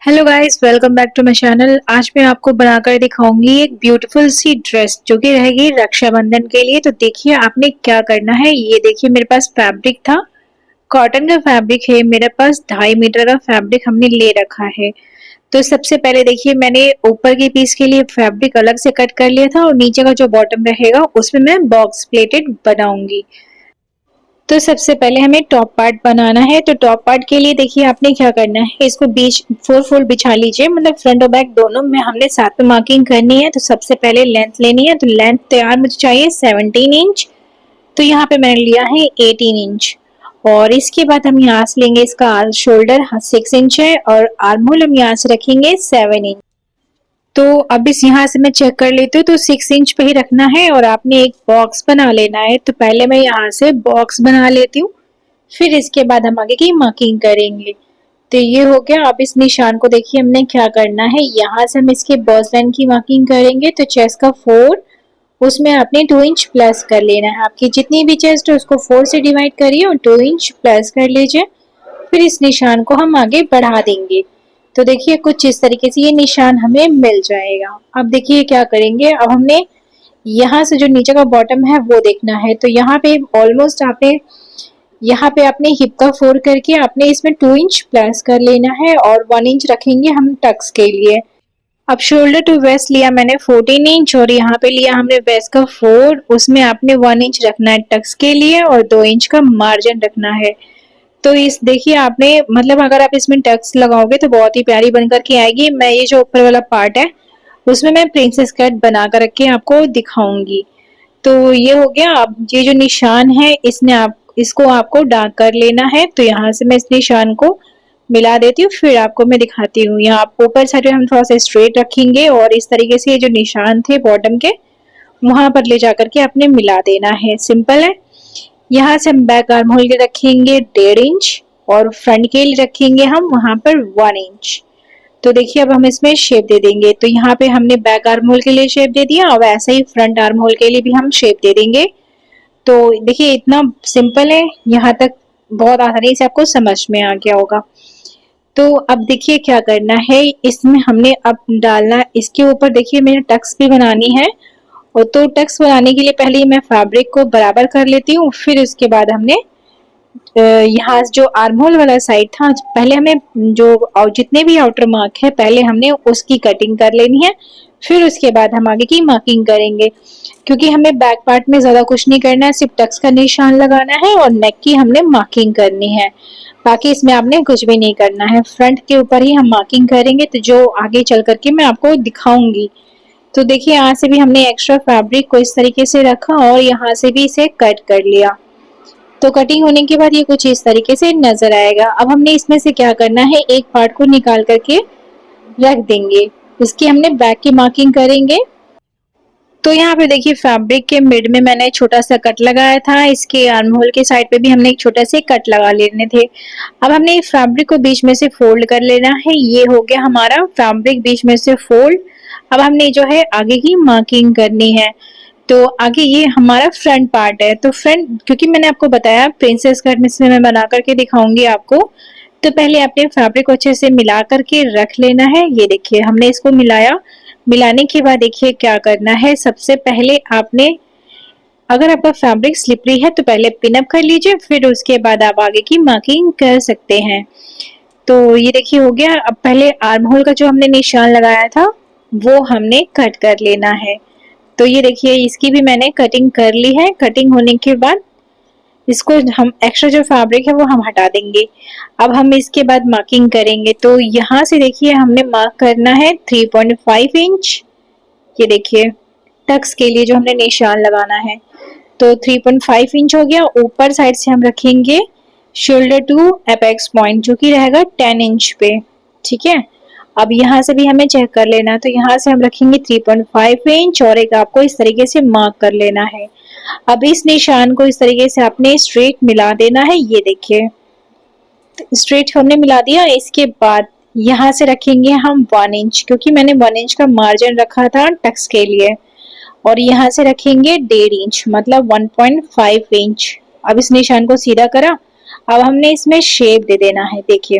Hello guys, welcome back to my channel. आज मैं आपको बनाकर दिखाऊंगी एक ब्यूटीफुल सी ड्रेस जो कि रहेगी रक्षाबंधन के लिए। तो देखिए आपने क्या करना है। ये देखिए मेरे पास फैब्रिक था, कॉटन का फैब्रिक है मेरे पास। 2.5 मीटर का फैब्रिक हमने ले रखा है। तो सबसे पहले देखिए मैंने ऊपर के पीस के लिए फैब्रिक अलग से कट कर लिया था और नीचे का जो बॉटम रहेगा उसमें मैं बॉक्स प्लेटेड बनाऊंगी। तो सबसे पहले हमें टॉप पार्ट बनाना है। तो टॉप पार्ट के लिए देखिए आपने क्या करना है, इसको बीच 4 फोल्ड बिछा लीजिए, मतलब फ्रंट और बैक दोनों में हमने साथ में मार्किंग करनी है। तो सबसे पहले लेंथ लेनी है। तो लेंथ तैयार मुझे चाहिए 17 इंच। तो यहाँ पे मैंने लिया है 18 इंच। और इसके बाद हम यहाँ से लेंगे इसका शोल्डर 6 इंच है और आर्म होल हम यहाँ से रखेंगे 7 इंच। तो अब इस यहाँ से मैं चेक कर लेती हूँ, तो 6 इंच पे ही रखना है और आपने एक बॉक्स बना लेना है। तो पहले मैं यहाँ से बॉक्स बना लेती हूँ, फिर इसके बाद हम आगे की मार्किंग करेंगे। तो ये हो गया। अब इस निशान को देखिए हमने क्या करना है, यहाँ से हम इसके बॉस लाइन की मार्किंग करेंगे। तो चेस्ट का 4, उसमें आपने 2 इंच प्लस कर लेना है। आपकी जितनी भी चेस्ट है उसको 4 से डिवाइड करिए और 2 इंच प्लस कर लीजिए। फिर इस निशान को हम आगे बढ़ा देंगे। तो देखिए कुछ इस तरीके से ये निशान हमें मिल जाएगा। अब देखिए क्या करेंगे, अब हमने यहाँ से जो नीचे का बॉटम है वो देखना है। तो यहाँ पे ऑलमोस्ट आपने हिप का 4 करके आपने इसमें 2 इंच प्लस कर लेना है और 1 इंच रखेंगे हम टक्स के लिए। अब शोल्डर टू वेस्ट लिया मैंने 14 इंच और यहाँ पे लिया हमने वेस्ट का 4, उसमें आपने 1 इंच रखना है टक्स के लिए और 2 इंच का मार्जिन रखना है। तो इस देखिए आपने, मतलब अगर आप इसमें टक्स लगाओगे तो बहुत ही प्यारी बनकर के आएगी। मैं ये जो ऊपर वाला पार्ट है उसमें मैं प्रिंसेस कट बना कर रख के आपको दिखाऊंगी। तो ये हो गया। अब ये जो निशान है इसने आप इसको आपको डार्क कर लेना है। तो यहाँ से मैं इस निशान को मिला देती हूँ, फिर आपको मैं दिखाती हूँ। यहाँ ऊपर साइड हम थोड़ा सा स्ट्रेट रखेंगे और इस तरीके से ये जो निशान थे बॉटम के वहां पर ले जाकर के आपने मिला देना है। सिंपल है। यहाँ से हम बैक आर्म होल के रखेंगे 1.5 इंच और फ्रंट के लिए रखेंगे हम वहां पर 1 इंच। तो देखिए अब हम इसमें शेप दे देंगे। तो यहाँ पे हमने बैक आर्म होल के लिए शेप दे दिया और ऐसे ही फ्रंट आर्म होल के लिए भी हम शेप दे देंगे। तो देखिए इतना सिंपल है, यहाँ तक बहुत आसानी से आपको समझ में आ गया होगा। तो अब देखिए क्या करना है, इसमें हमने अब डालना इसके ऊपर, देखिए मैंने टक्स भी बनानी है। और तो टक्स बनाने के लिए पहले मैं फैब्रिक को बराबर कर लेती हूँ, फिर उसके बाद हमने यहाँ जो आर्म होल वाला साइड था पहले हमें जो और जितने भी आउटर मार्क है पहले हमने उसकी कटिंग कर लेनी है। फिर उसके बाद हम आगे की मार्किंग करेंगे, क्योंकि हमें बैक पार्ट में ज्यादा कुछ नहीं करना है, सिर्फ टक्स का निशान लगाना है और नेक की हमने मार्किंग करनी है। बाकी इसमें आपने कुछ भी नहीं करना है, फ्रंट के ऊपर ही हम मार्किंग करेंगे। तो जो आगे चल करके मैं आपको दिखाऊंगी। तो देखिए यहाँ से भी हमने एक्स्ट्रा फैब्रिक को इस तरीके से रखा और यहाँ से भी इसे कट कर लिया। तो कटिंग होने के बाद ये कुछ इस तरीके से नजर आएगा। अब हमने इसमें से क्या करना है, एक पार्ट को निकाल करके रख देंगे, उसकी हमने बैक की मार्किंग करेंगे। तो यहाँ पे देखिए फैब्रिक के मिड में मैंने छोटा सा कट लगाया था, इसके आर्म होल के साइड पे भी हमने एक छोटा सा कट लगा लेने थे। अब हमने इस फैब्रिक को बीच में से फोल्ड कर लेना है। ये हो गया हमारा फैब्रिक बीच में से फोल्ड। अब हमने जो है आगे की मार्किंग करनी है। तो आगे ये हमारा फ्रंट पार्ट है। तो फ्रंट, क्योंकि मैंने आपको बताया प्रिंसेस कट में से मैं बना करके दिखाऊंगी आपको, तो पहले आपने फैब्रिक को अच्छे से मिला करके रख लेना है। ये देखिए हमने इसको मिलाया। मिलाने के बाद देखिए क्या करना है, सबसे पहले आपने, अगर आपका फैब्रिक स्लिपरी है तो पहले पिन अप कर लीजिए, फिर उसके बाद आप आगे की मार्किंग कर सकते हैं। तो ये देखिए हो गया। अब पहले आर्म होल का जो हमने निशान लगाया था वो हमने कट कर लेना है। तो ये देखिए इसकी भी मैंने कटिंग कर ली है। कटिंग होने के बाद इसको हम एक्स्ट्रा जो फैब्रिक है वो हम हटा देंगे। अब हम इसके बाद मार्किंग करेंगे। तो यहाँ से देखिए हमने मार्क करना है 3.5 इंच। ये देखिए टक्स के लिए जो हमने निशान लगाना है। तो 3.5 इंच हो गया। ऊपर साइड से हम रखेंगे शोल्डर टू एपेक्स पॉइंट जो कि रहेगा 10 इंच पे। ठीक है। अब यहाँ से भी हमें चेक कर लेना है। तो यहाँ से हम रखेंगे 3.5 इंच और एक आपको इस तरीके से मार्क कर लेना है। अब इस निशान को इस तरीके से आपने स्ट्रेट मिला देना है। ये देखिए स्ट्रेट हमने मिला दिया। इसके बाद यहाँ से रखेंगे हम 1 इंच, क्योंकि मैंने 1 इंच का मार्जिन रखा था टक्स के लिए। और यहाँ से रखेंगे 1.5 इंच, मतलब 1.5 इंच। अब इस निशान को सीधा करा। अब हमने इसमें शेप दे देना है। देखिए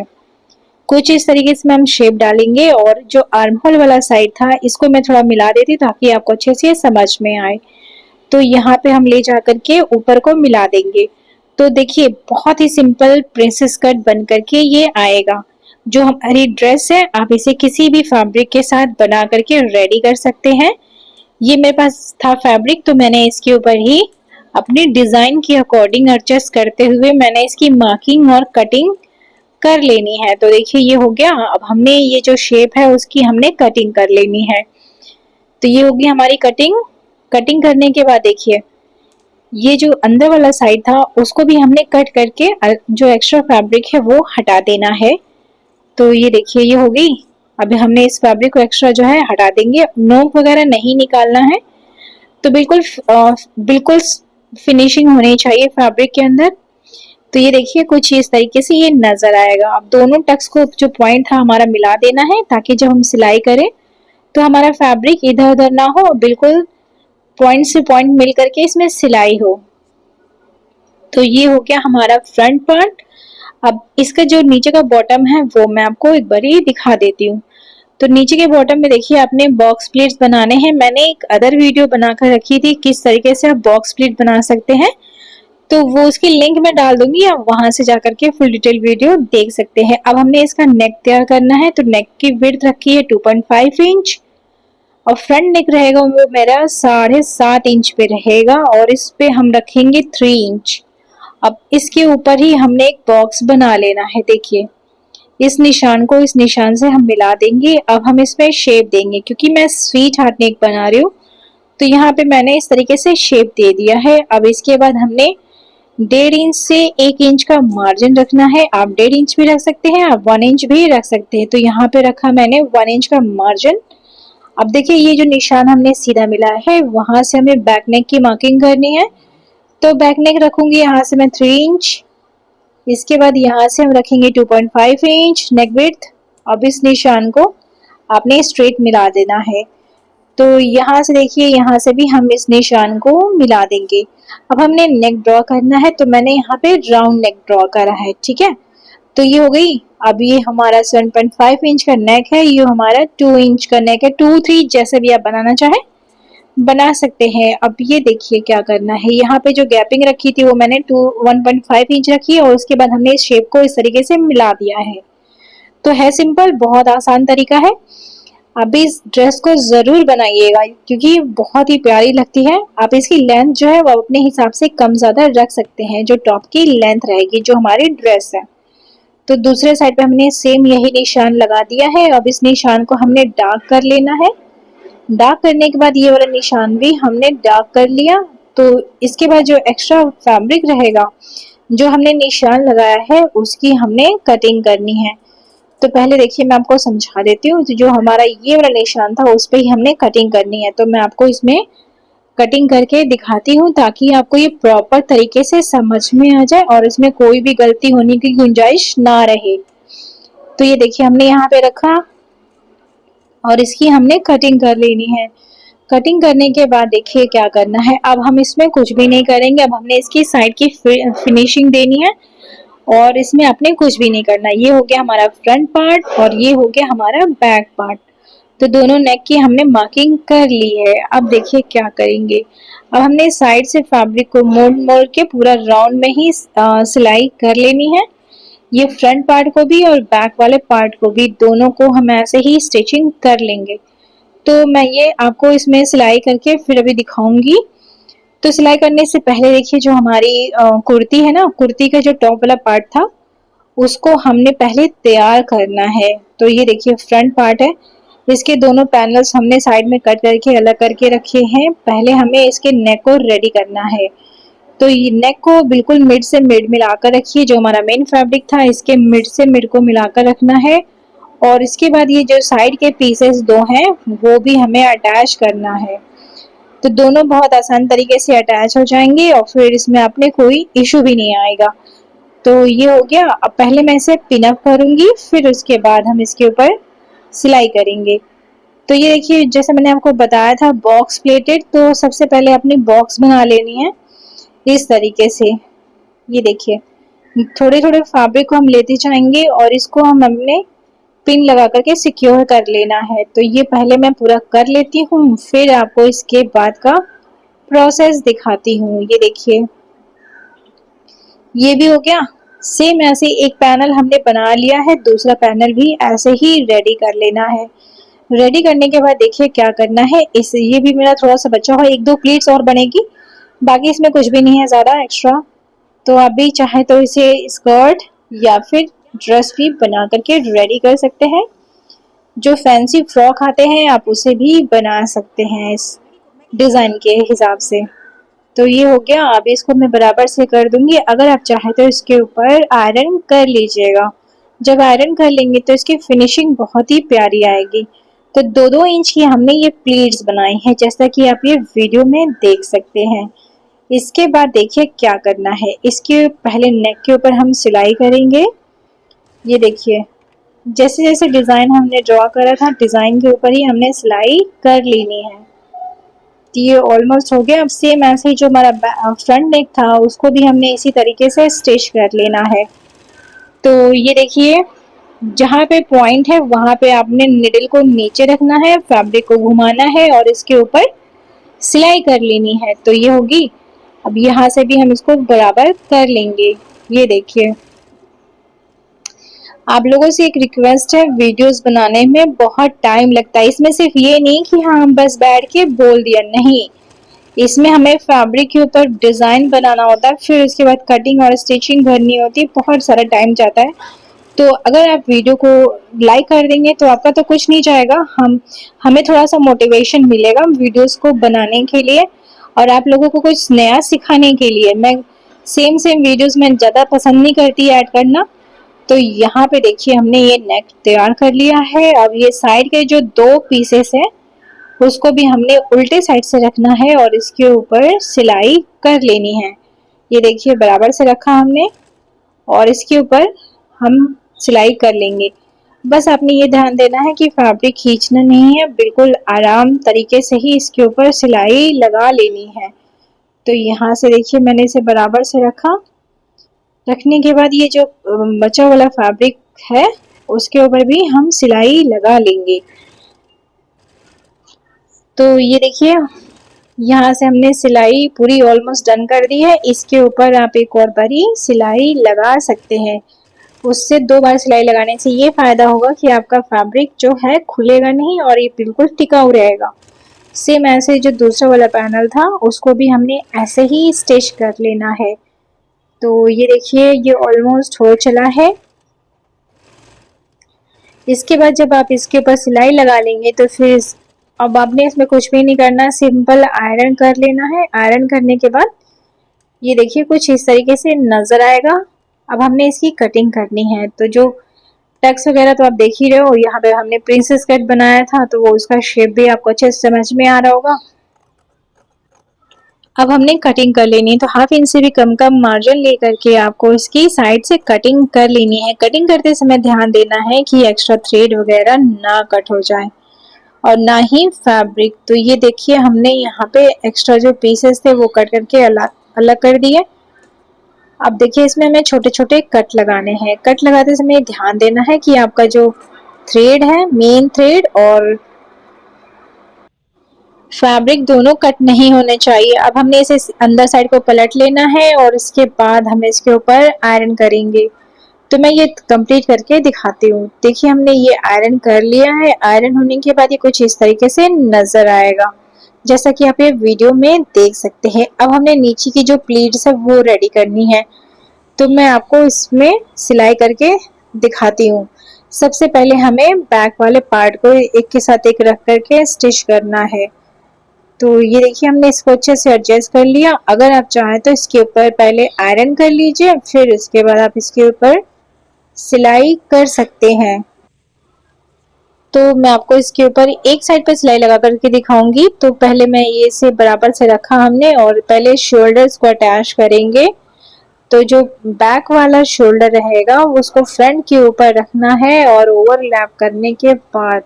कुछ इस तरीके से हम शेप डालेंगे और जो आर्म होल वाला साइड था इसको मैं थोड़ा मिला देती ताकि आपको अच्छे से समझ में आए। तो यहाँ पे हम ले जाकर के ऊपर को मिला देंगे। तो देखिए बहुत ही सिंपल प्रिंसेस कट बन करके ये आएगा। जो हमारी ड्रेस है आप इसे किसी भी फैब्रिक के साथ बना करके रेडी कर सकते हैं। ये मेरे पास था फैब्रिक तो मैंने इसके ऊपर ही अपनी डिजाइन के अकॉर्डिंग एडजस्ट करते हुए मैंने इसकी मार्किंग और कटिंग कर लेनी है। तो देखिए ये हो गया। अब हमने ये जो शेप है उसकी हमने कटिंग कर लेनी है। तो ये होगी हमारी कटिंग। कटिंग करने के बाद देखिए ये जो अंदर वाला साइड था उसको भी हमने कट करके जो एक्स्ट्रा फैब्रिक है वो हटा देना है। तो ये देखिए ये हो गई। अभी हमने इस फैब्रिक को एक्स्ट्रा जो है हटा देंगे, नोक वगैरह नहीं निकालना है। तो बिल्कुल फिनिशिंग होनी चाहिए फैब्रिक के अंदर। तो ये देखिए कुछ इस तरीके से ये नजर आएगा। अब दोनों टक्स को जो पॉइंट था हमारा मिला देना है ताकि जब हम सिलाई करें तो हमारा फैब्रिक इधर उधर ना हो, बिल्कुल पॉइंट से पॉइंट मिल करके इसमें सिलाई हो। तो ये हो गया हमारा फ्रंट पार्ट। अब इसका जो नीचे का बॉटम है वो मैं आपको एक बार ही दिखा देती हूँ। तो नीचे के बॉटम में देखिए आपने बॉक्स प्लीट्स बनाने हैं। मैंने एक अदर वीडियो बनाकर रखी थी किस तरीके से आप बॉक्स प्लीट बना सकते हैं, तो वो उसकी लिंक मैं डाल दूंगी, आप वहां से जाकर के फुल डिटेल वीडियो देख सकते हैं। अब हमने इसका नेक तैयार करना है। तो नेक की विड्थ रखी है 2.5 इंच और फ्रंट नेक रहेगा वो मेरा 7.5 इंच पे रहेगा और इस पे हम रखेंगे 3 इंच। अब इसके ऊपर ही हमने एक बॉक्स बना लेना है। देखिए इस निशान को इस निशान से हम मिला देंगे। अब हम इसमें शेप देंगे क्योंकि मैं स्वीट हार्ट नेक बना रही हूँ तो यहाँ पे मैंने इस तरीके से शेप दे दिया है। अब इसके बाद हमने 1.5 इंच से 1 इंच का मार्जिन रखना है। आप 1.5 इंच भी रख सकते हैं, आप 1 इंच भी रख सकते हैं। तो यहाँ पे रखा मैंने 1 इंच का मार्जिन। अब देखिए ये जो निशान हमने सीधा मिलाया है वहां से हमें बैक नेक की मार्किंग करनी है। तो बैक नेक रखूंगी यहाँ से मैं 3 इंच। इसके बाद यहाँ से हम रखेंगे 2.5 इंच नेक विड्थ। अब इस निशान को आपने स्ट्रेट मिला देना है। तो यहाँ से देखिए यहाँ से भी हम इस निशान को मिला देंगे। अब हमने नेक ड्रॉ करना है तो मैंने यहाँ पे राउंड नेक ड्रॉ करा है, ठीक है। तो ये हो गई। अब ये हमारा 7.5 इंच का नेक है, ये हमारा 2 इंच का नेक है। 2-3 जैसे भी आप बनाना चाहे बना सकते हैं। अब ये देखिए क्या करना है। यहाँ पे जो गैपिंग रखी थी वो मैंने 1.5 इंच रखी है और उसके बाद हमने इस शेप को इस तरीके से मिला दिया है। तो है सिंपल, बहुत आसान तरीका है। आप इस ड्रेस को जरूर बनाइएगा क्योंकि बहुत ही प्यारी लगती है। आप इसकी लेंथ जो है वो अपने हिसाब से कम ज्यादा रख सकते हैं, जो टॉप की लेंथ रहेगी जो हमारी ड्रेस है। तो दूसरे साइड पे हमने सेम यही निशान लगा दिया है। अब इस निशान को हमने डार्क कर लेना है। डार्क करने के बाद ये वाला निशान भी हमने डार्क कर लिया। तो इसके बाद जो एक्स्ट्रा फैब्रिक रहेगा जो हमने निशान लगाया है उसकी हमने कटिंग करनी है। तो पहले देखिए मैं आपको समझा देती हूँ। तो जो हमारा ये वाला निशान था उस पे ही हमने कटिंग करनी है। तो मैं आपको इसमें कटिंग करके दिखाती हूँ ताकि आपको ये प्रॉपर तरीके से समझ में आ जाए और इसमें कोई भी गलती होने की गुंजाइश ना रहे। तो ये देखिए हमने यहाँ पे रखा और इसकी हमने कटिंग कर लेनी है। कटिंग करने के बाद देखिए क्या करना है। अब हम इसमें कुछ भी नहीं करेंगे। अब हमने इसकी साइड की फिनिशिंग देनी है और इसमें अपने कुछ भी नहीं करना। ये हो गया हमारा फ्रंट पार्ट और ये हो गया हमारा बैक पार्ट। तो दोनों नेक की हमने मार्किंग कर ली है। अब देखिए क्या करेंगे। अब हमने साइड से फैब्रिक को मोड़ मोड़ के पूरा राउंड में ही सिलाई कर लेनी है। ये फ्रंट पार्ट को भी और बैक वाले पार्ट को भी, दोनों को हम ऐसे ही स्टिचिंग कर लेंगे। तो मैं ये आपको इसमें सिलाई करके फिर अभी दिखाऊंगी। तो सिलाई करने से पहले देखिए जो हमारी कुर्ती है ना, कुर्ती का जो टॉप वाला पार्ट था उसको हमने पहले तैयार करना है। तो ये देखिए फ्रंट पार्ट है, इसके दोनों पैनल्स हमने साइड में कट करके अलग करके रखे हैं। पहले हमें इसके नेक को रेडी करना है। तो ये नेक को बिल्कुल मिड से मिड मिलाकर रखिए। जो हमारा मेन फैब्रिक था इसके मिड से मिड को मिलाकर रखना है। और इसके बाद ये जो साइड के पीसेस दो हैं वो भी हमें अटैच करना है। तो दोनों बहुत आसान तरीके से अटैच हो जाएंगे और फिर इसमें आपने कोई इशू भी नहीं आएगा। तो ये हो गया। अब पहले मैं इसे पिन अप करूंगी फिर उसके बाद हम इसके ऊपर सिलाई करेंगे। तो ये देखिए जैसे मैंने आपको बताया था बॉक्स प्लेटेड, तो सबसे पहले अपनी बॉक्स बना लेनी है इस तरीके से। ये देखिए थोड़े थोड़े फैब्रिक को हम लेते जाएंगे और इसको हम अपने पिन लगा करके सिक्योर कर लेना है। तो ये पहले मैं पूरा कर लेती हूँ, फिर आपको इसके बाद का प्रोसेस दिखाती हूँ। ये देखिए, ये भी हो गया। सेम ऐसे एक पैनल हमने बना लिया है, दूसरा पैनल भी ऐसे ही रेडी कर लेना है। रेडी करने के बाद देखिए क्या करना है। इस ये भी मेरा थोड़ा सा बचा हुआ, एक दो प्लेट्स और बनेगी, बाकी इसमें कुछ भी नहीं है ज़्यादा एक्स्ट्रा। तो आप भी चाहे तो इसे स्कर्ट या फिर ड्रेस भी बना करके रेडी कर सकते हैं। जो फैंसी फ्रॉक आते हैं आप उसे भी बना सकते हैं इस डिज़ाइन के हिसाब से। तो ये हो गया। अब इसको मैं बराबर से कर दूंगी। अगर आप चाहे तो इसके ऊपर आयरन कर लीजिएगा। जब आयरन कर लेंगे तो इसकी फिनिशिंग बहुत ही प्यारी आएगी। तो 2-2 इंच की हमने ये प्लीट्स बनाई हैं, जैसा कि आप ये वीडियो में देख सकते हैं। इसके बाद देखिए क्या करना है। इसके पहले नेक के ऊपर हम सिलाई करेंगे। ये देखिए, जैसे जैसे डिज़ाइन हमने ड्रॉ करा था, डिज़ाइन के ऊपर ही हमने सिलाई कर लेनी है। तो ये ऑलमोस्ट हो गया। अब सेम ऐसे ही जो हमारा फ्रंट नेक था उसको भी हमने इसी तरीके से स्टिच कर लेना है। तो ये देखिए, जहाँ पे पॉइंट है वहाँ पे आपने निडल को नीचे रखना है, फैब्रिक को घुमाना है और इसके ऊपर सिलाई कर लेनी है। तो ये होगी। अब यहाँ से भी हम इसको बराबर कर लेंगे। ये देखिए, आप लोगों से एक रिक्वेस्ट है, वीडियोस बनाने में बहुत टाइम लगता है। इसमें सिर्फ ये नहीं कि हाँ हम बस बैठ के बोल दिया, नहीं, इसमें हमें फैब्रिक के ऊपर डिज़ाइन बनाना होता है, फिर उसके बाद कटिंग और स्टिचिंग करनी होती है, बहुत सारा टाइम जाता है। तो अगर आप वीडियो को लाइक कर देंगे तो आपका तो कुछ नहीं जाएगा, हमें थोड़ा सा मोटिवेशन मिलेगा वीडियोस को बनाने के लिए और आप लोगों को कुछ नया सिखाने के लिए। मैं सेम सेम वीडियोस में ज़्यादा पसंद नहीं करती ऐड करना। तो यहाँ पे देखिए, हमने ये नेक तैयार कर लिया है। अब ये साइड के जो 2 पीसेस है उसको भी हमने उल्टे साइड से रखना है और इसके ऊपर सिलाई कर लेनी है। ये देखिए, बराबर से रखा हमने और इसके ऊपर हम सिलाई कर लेंगे। बस आपने ये ध्यान देना है कि फैब्रिक खींचना नहीं है, बिल्कुल आराम तरीके से ही इसके ऊपर सिलाई लगा लेनी है। तो यहाँ से देखिए, मैंने इसे बराबर से रखा। रखने के बाद ये जो बचा वाला फैब्रिक है उसके ऊपर भी हम सिलाई लगा लेंगे। तो ये देखिए, यहाँ से हमने सिलाई पूरी ऑलमोस्ट डन कर दी है। इसके ऊपर आप एक और बारी सिलाई लगा सकते हैं। उससे 2 बार सिलाई लगाने से ये फायदा होगा कि आपका फैब्रिक जो है खुलेगा नहीं और ये बिल्कुल टिकाऊ रहेगा। सेम ऐसे जो दूसरा वाला पैनल था उसको भी हमने ऐसे ही स्टिच कर लेना है। तो ये देखिए, ये ऑलमोस्ट हो चला है। इसके बाद जब आप इसके ऊपर सिलाई लगा लेंगे तो फिर अब आपने इसमें कुछ भी नहीं करना, सिंपल आयरन कर लेना है। आयरन करने के बाद ये देखिए कुछ इस तरीके से नजर आएगा। अब हमने इसकी कटिंग करनी है। तो जो टक्स वगैरह तो आप देख ही रहे हो, यहाँ पे हमने प्रिंसेस कट बनाया था तो वो उसका शेप भी आपको अच्छे से समझ में आ रहा होगा। अब हमने कटिंग कर लेनी है। तो हाफ इंच से भी कम का मार्जिन लेकर के आपको इसकी साइड से कटिंग कर लेनी है। कटिंग करते समय ध्यान देना है कि एक्स्ट्रा थ्रेड वगैरह ना कट हो जाए और ना ही फैब्रिक। तो ये देखिए, हमने यहाँ पे एक्स्ट्रा जो पीसेस थे वो कट करके अलग अलग कर दिए। अब देखिए, इसमें हमें छोटे छोटे कट लगाने हैं। कट लगाते समय ध्यान देना है कि आपका जो थ्रेड है, मेन थ्रेड और फैब्रिक दोनों कट नहीं होने चाहिए। अब हमने इसे अंदर साइड को पलट लेना है और इसके बाद हम इसके ऊपर आयरन करेंगे। तो मैं ये कंप्लीट करके दिखाती हूँ। देखिए, हमने ये आयरन कर लिया है। आयरन होने के बाद ये कुछ इस तरीके से नजर आएगा, जैसा कि आप ये वीडियो में देख सकते हैं। अब हमने नीचे की जो प्लीट्स है वो रेडी करनी है। तो मैं आपको इसमें सिलाई करके दिखाती हूँ। सबसे पहले हमें बैक वाले पार्ट को एक के साथ एक रख करके स्टिच करना है। तो ये देखिए, हमने इसको अच्छे से एडजस्ट कर लिया। अगर आप चाहें तो इसके ऊपर पहले आयरन कर लीजिए, फिर उसके बाद आप इसके ऊपर सिलाई कर सकते हैं। तो मैं आपको इसके ऊपर एक साइड पर सिलाई लगा करके दिखाऊंगी। तो पहले मैं ये इसे बराबर से रखा हमने और पहले शोल्डर्स को अटैच करेंगे। तो जो बैक वाला शोल्डर रहेगा उसको फ्रंट के ऊपर रखना है और ओवरलैप करने के बाद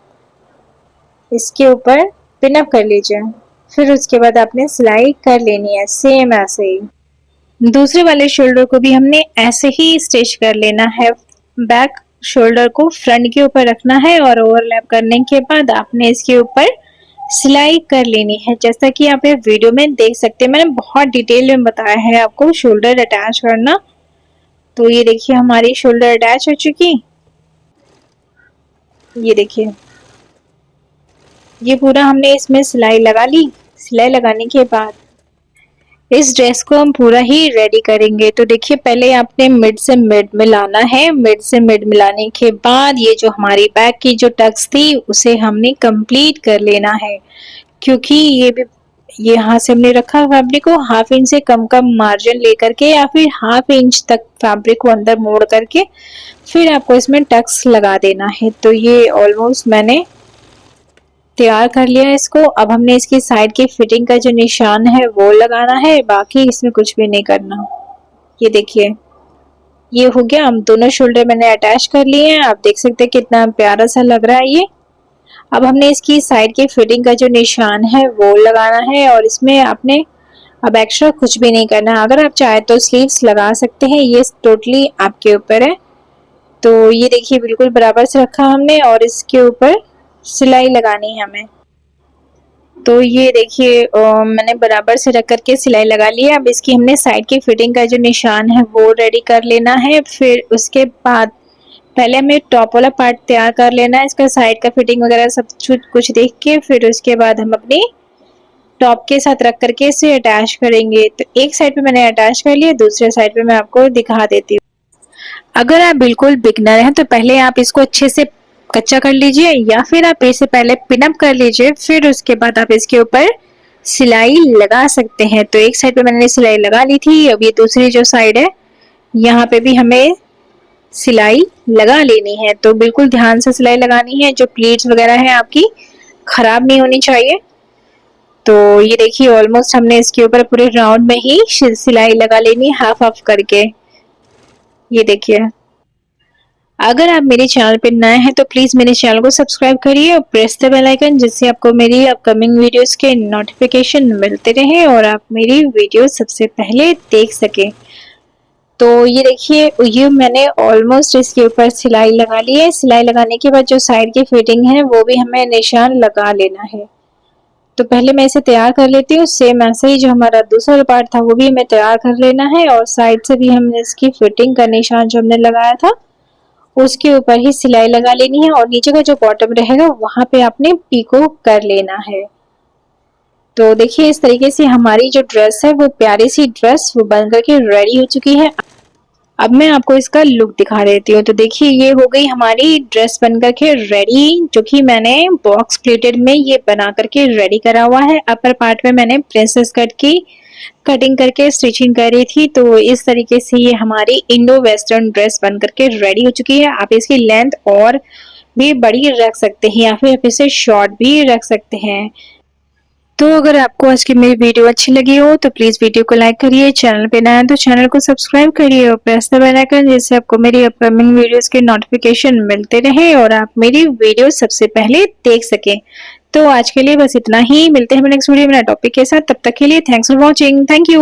इसके ऊपर पिन अप कर लीजिए। फिर उसके बाद आपने सिलाई कर लेनी है सेम ऐसे ही। दूसरे वाले शोल्डर को भी हमने ऐसे ही स्टिच कर लेना है। बैक शोल्डर को फ्रंट के ऊपर रखना है और ओवरलैप करने के बाद आपने इसके ऊपर सिलाई कर लेनी है। जैसा कि आप ये वीडियो में देख सकते हैं, मैंने बहुत डिटेल में बताया है आपको शोल्डर अटैच करना। तो ये देखिए हमारी शोल्डर अटैच हो चुकी। ये देखिए ये पूरा हमने इसमें सिलाई लगा ली। सिलाई लगाने के बाद इस ड्रेस को हम पूरा ही रेडी करेंगे। तो देखिए पहले आपने मिड से मिड मिलाना है। मिड से मिड मिलाने के बाद ये जो हमारी बैक की जो टक्स थी उसे हमने कंप्लीट कर लेना है, क्योंकि ये भी यहाँ से हमने रखा फैब्रिक को हाफ इंच से कम मार्जिन लेकर के या फिर हाफ इंच तक फैब्रिक को अंदर मोड़ करके फिर आपको इसमें टक्स लगा देना है। तो ये ऑलमोस्ट मैंने तैयार कर लिया है इसको। अब हमने इसकी साइड की फिटिंग का जो निशान है वो लगाना है, बाकी इसमें कुछ भी नहीं करना। ये देखिए ये हो गया। हम दोनों शोल्डर मैंने अटैच कर लिए हैं। आप देख सकते हैं कितना प्यारा सा लग रहा है ये। अब हमने इसकी साइड की फिटिंग का जो निशान है वो लगाना है और इसमें आपने अब एक्स्ट्रा कुछ भी नहीं करना। अगर आप चाहे तो स्लीव्स लगा सकते हैं, ये टोटली आपके ऊपर है। तो ये देखिए बिल्कुल बराबर से रखा हमने और इसके ऊपर सिलाई लगानी है हमें। तो ये देखिए मैंने बराबर से रख करके सिलाई लगा ली है। अब इसकी हमने साइड की फिटिंग का जो निशान है वो रेडी कर लेना है। फिर उसके बाद पहले हमें टॉप वाला पार्ट तैयार कर लेना है, इसका साइड का फिटिंग वगैरह सब कुछ देख के फिर उसके बाद हम अपनी टॉप के साथ रख करके इसे अटैच करेंगे। तो एक साइड पे मैंने अटैच कर लिया, दूसरे साइड पे मैं आपको दिखा देती हूँ। अगर आप बिल्कुल बिगनर हैं तो पहले आप इसको अच्छे से कच्चा कर लीजिए या फिर आप इसे पहले पिनअप कर लीजिए, फिर उसके बाद आप इसके ऊपर सिलाई लगा सकते हैं। तो एक साइड पे मैंने सिलाई लगा ली थी, अब ये दूसरी जो साइड है यहाँ पे भी हमें सिलाई लगा लेनी है। तो बिल्कुल ध्यान से सिलाई लगानी है, जो प्लीट्स वगैरह है आपकी खराब नहीं होनी चाहिए। तो ये देखिए ऑलमोस्ट हमने इसके ऊपर पूरे राउंड में ही सिलाई लगा लेनी है, हाफ हाफ करके। ये देखिए अगर आप मेरे चैनल पे नए हैं तो प्लीज मेरे चैनल को सब्सक्राइब करिए और प्रेस द बेल आइकन, जिससे आपको मेरी अपकमिंग वीडियोस के नोटिफिकेशन मिलते रहे और आप मेरी वीडियो सबसे पहले देख सके। तो ये देखिए ये मैंने ऑलमोस्ट इसके ऊपर सिलाई लगा ली है। सिलाई लगाने के बाद जो साइड की फिटिंग है वो भी हमें निशान लगा लेना है। तो पहले मैं इसे तैयार कर लेती हूँ। सेम ऐसे ही जो हमारा दूसरा पार्ट था वो भी हमें तैयार कर लेना है और साइड से भी हमने इसकी फिटिंग का निशान जो हमने लगाया था उसके ऊपर ही सिलाई लगा लेनी है और नीचे का जो बॉटम रहेगा वहां पे आपने पीको कर लेना है। तो देखिए इस तरीके से हमारी जो ड्रेस है वो प्यारी सी ड्रेस वो बन करके रेडी हो चुकी है। अब मैं आपको इसका लुक दिखा देती हूँ। तो देखिए ये हो गई हमारी ड्रेस बन करके रेडी, जो कि मैंने बॉक्स प्लेटेड में ये बना करके रेडी करा हुआ है। अपर पार्ट में मैंने प्रिंसेस कट की कटिंग करके स्टिचिंग करी थी। तो इस तरीके से ये हमारी इंडो वेस्टर्न ड्रेस बन करके रेडी हो चुकी है। आप इसकी लेंथ और भी बड़ी रख सकते हैं या फिर आप इसे शॉर्ट भी रख सकते हैं। तो अगर आपको आज की मेरी वीडियो अच्छी लगी हो तो प्लीज वीडियो को लाइक करिए, चैनल पे नया है तो चैनल को सब्सक्राइब करिए और प्रेस द बेल आइकन, जिससे आपको मेरी अपकमिंग वीडियोस के नोटिफिकेशन मिलते रहे और आप मेरी वीडियो सबसे पहले देख सकें। तो आज के लिए बस इतना ही, मिलते हैं नेक्स्ट वीडियो में नए टॉपिक के साथ। तब तक के लिए thanks for watching. Thank you.